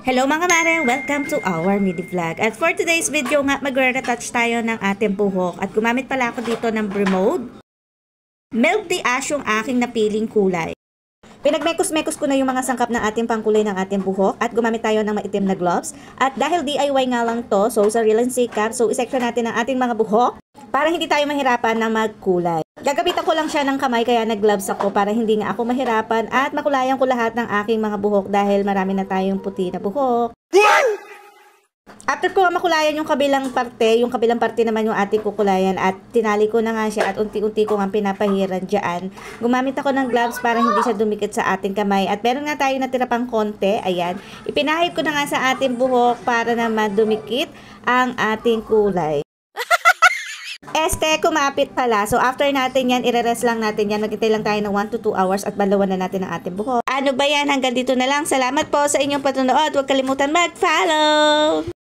Hello mga mare! Welcome to our midi vlog. At for today's video nga, magre-retouch tayo ng ating buhok. At gumamit pala ako dito ng Bremode Milk Tea Ash yung aking napiling kulay. Pinagmekos-mekos ko na yung mga sangkap ng ating pangkulay ng ating buhok. At gumamit tayo ng maitim na gloves. At dahil DIY nga lang to, so sa Real and Sikap, so isection natin ang ating mga buhok para hindi tayo mahirapan na magkulay. Gagabitan ko lang siya ng kamay kaya nag-gloves ako para hindi nga ako mahirapan at makulayan ko lahat ng aking mga buhok dahil marami na tayong puti na buhok. After ko makulayan yung kabilang parte naman yung ating kukulayan at tinali ko na nga siya at unti-unti ko nga pinapahiran dyan. Gumamit ako ng gloves para hindi siya dumikit sa ating kamay at meron nga tayo natira pang konti, ayan. Ipinahid ko na nga sa ating buhok para naman dumikit ang ating kulay. Kumapit pala. So, after natin yan, ire-rest lang natin yan. Maghintay lang tayo ng 1 to 2 hours at balawan na natin ang ating buhok. Ano ba yan? Hanggang dito na lang. Salamat po sa inyong patunood. Huwag kalimutan mag-follow!